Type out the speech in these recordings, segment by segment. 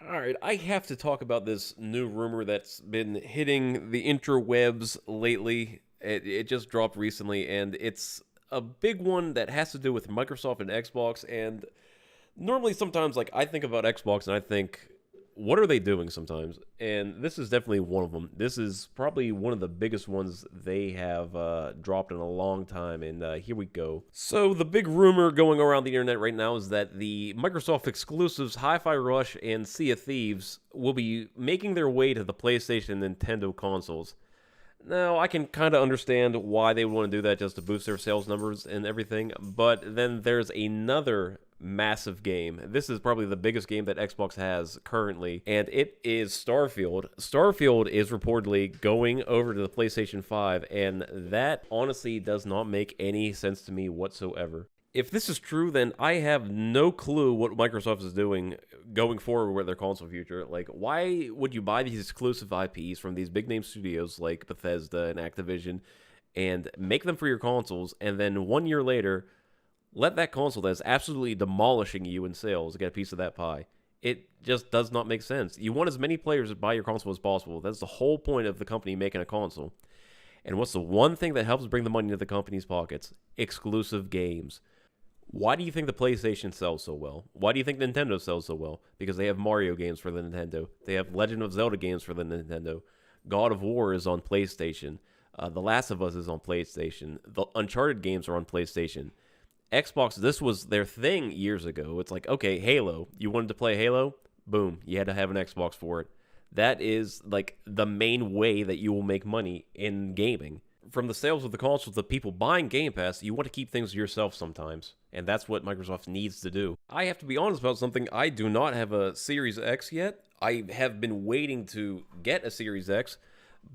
All right, I have to talk about this new rumor that's been hitting the interwebs lately. It just dropped recently, and it's a big one that has to do with Microsoft and Xbox. And normally, sometimes, like, I think about Xbox and I think, what are they doing sometimes? And this is definitely one of them. This is probably one of the biggest ones they have dropped in a long time. And here we go. So, the big rumor going around the internet right now is that the Microsoft exclusives Hi Fi Rush and Sea of Thieves will be making their way to the PlayStation and Nintendo consoles. Now, I can kind of understand why they would want to do that just to boost their sales numbers and everything, but then there's another massive game. This is probably the biggest game that Xbox has currently, and it is Starfield. Starfield is reportedly going over to the PlayStation 5, and that honestly does not make any sense to me whatsoever. If this is true, then I have no clue what Microsoft is doing going forward with their console future. Like, why would you buy these exclusive IPs from these big name studios like Bethesda and Activision and make them for your consoles, and then 1 year later, let that console that's absolutely demolishing you in sales get a piece of that pie? It just does not make sense. You want as many players to buy your console as possible. That's the whole point of the company making a console. And what's the one thing that helps bring the money into the company's pockets? Exclusive games. Why do you think the PlayStation sells so well? Why do you think Nintendo sells so well? Because they have Mario games for the Nintendo. They have Legend of Zelda games for the Nintendo. God of War is on PlayStation. The Last of Us is on PlayStation. The Uncharted games are on PlayStation. Xbox, this was their thing years ago. It's like, okay, Halo. You wanted to play Halo? Boom. You had to have an Xbox for it. That is like the main way that you will make money in gaming. From the sales of the consoles, the people buying Game Pass, you want to keep things to yourself sometimes. And that's what Microsoft needs to do. I have to be honest about something. I do not have a Series X yet. I have been waiting to get a Series X.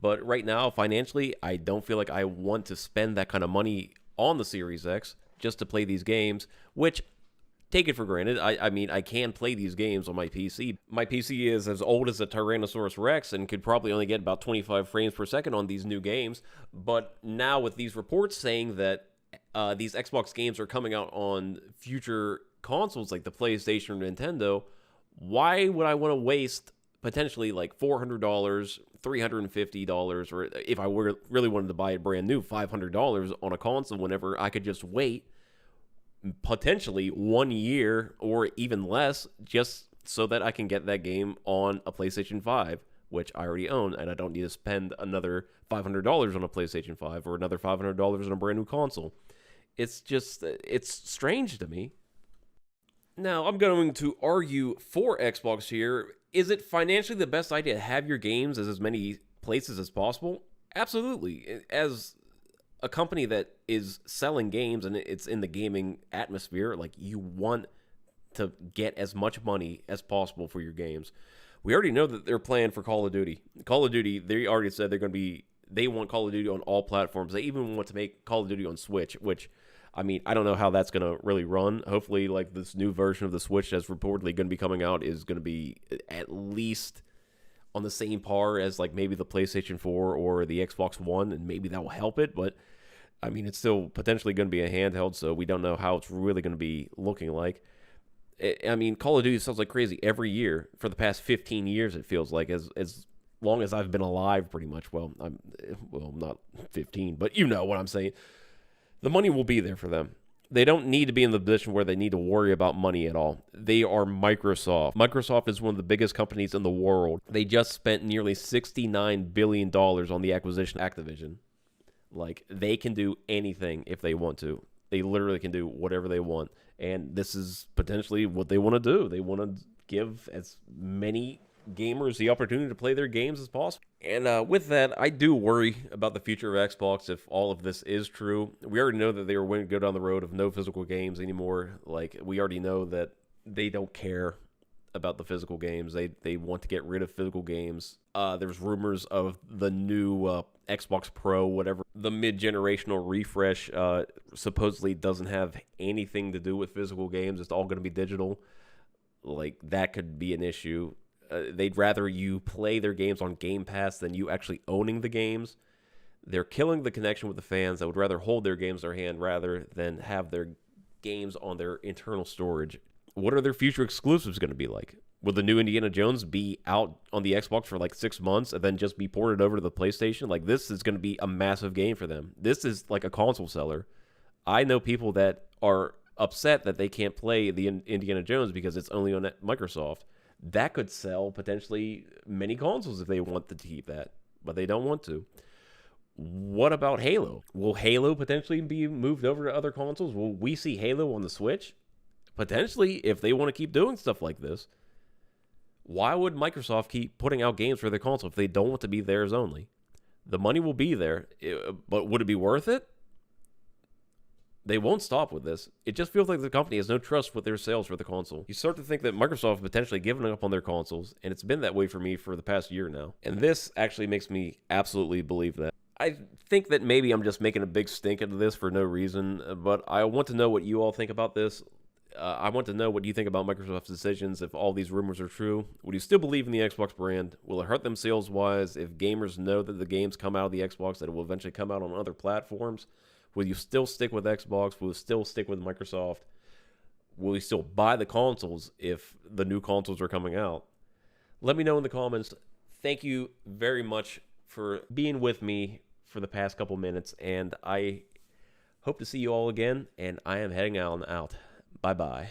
But right now, financially, I don't feel like I want to spend that kind of money on the Series X just to play these games, which take it for granted. I mean, I can play these games on my PC. My PC is as old as a Tyrannosaurus Rex and could probably only get about 25 frames per second on these new games. But now with these reports saying that these Xbox games are coming out on future consoles like the PlayStation or Nintendo, why would I want to waste potentially like $400, $350, or if I were really wanted to buy it brand new, $500 on a console whenever I could just wait potentially 1 year or even less just so that I can get that game on a PlayStation 5, which I already own, and I don't need to spend another $500 on a PlayStation 5 or another $500 on a brand new console. It's strange to me. Now, I'm going to argue for Xbox here. Is it financially the best idea to have your games as many places as possible? Absolutely. As a company that is selling games and it's in the gaming atmosphere, like, you want to get as much money as possible for your games. We already know that they're planning for Call of Duty. Call of Duty, they already said they want Call of Duty on all platforms. They even want to make Call of Duty on Switch, which, I mean, I don't know how that's going to really run. Hopefully, like, this new version of the Switch that's reportedly going to be coming out is going to be at least on the same par as, like, maybe the PlayStation 4 or the Xbox One, and maybe that will help it. But, I mean, it's still potentially going to be a handheld, so we don't know how it's really going to be looking like. I mean, Call of Duty sounds like crazy every year for the past 15 years, it feels like, as long as I've been alive, pretty much. Well, I'm not 15, but you know what I'm saying. The money will be there for them. They don't need to be in the position where they need to worry about money at all. They are Microsoft. Microsoft is one of the biggest companies in the world. They just spent nearly $69 billion on the acquisition of Activision. Like, they can do anything if they want to. They literally can do whatever they want. And this is potentially what they want to do. They want to give as many gamers the opportunity to play their games as possible. And with that, I do worry about the future of Xbox if all of this is true. We already know that they are going to go down the road of no physical games anymore. Like, we already know that they don't care about the physical games. They want to get rid of physical games. There's rumors of the new Xbox Pro, whatever. The mid-generational refresh supposedly doesn't have anything to do with physical games. It's all going to be digital. Like, that could be an issue. They'd rather you play their games on Game Pass than you actually owning the games. They're killing the connection with the fans that would rather hold their games in their hand rather than have their games on their internal storage. What are their future exclusives going to be like? Will the new Indiana Jones be out on the Xbox for like 6 months and then just be ported over to the PlayStation? Like, this is going to be a massive game for them. This is like a console seller. I know people that are upset that they can't play the Indiana Jones because it's only on Microsoft. That could sell potentially many consoles if they want to keep that, but they don't want to. What about Halo? Will Halo potentially be moved over to other consoles? Will we see Halo on the Switch? Potentially, if they want to keep doing stuff like this. Why would Microsoft keep putting out games for their console if they don't want to be theirs only? The money will be there, but would it be worth it? They won't stop with this. It just feels like the company has no trust with their sales for the console. You start to think that Microsoft potentially giving up on their consoles, and it's been that way for me for the past year now. And this actually makes me absolutely believe that. I think that maybe I'm just making a big stink into this for no reason, but I want to know what you all think about this. I want to know what you think about Microsoft's decisions if all these rumors are true. Would you still believe in the Xbox brand? Will it hurt them sales-wise if gamers know that the games come out of the Xbox, that it will eventually come out on other platforms? Will you still stick with Xbox? Will you still stick with Microsoft? Will you still buy the consoles if the new consoles are coming out? Let me know in the comments. Thank you very much for being with me for the past couple minutes, and I hope to see you all again, and I am heading out. Bye-bye.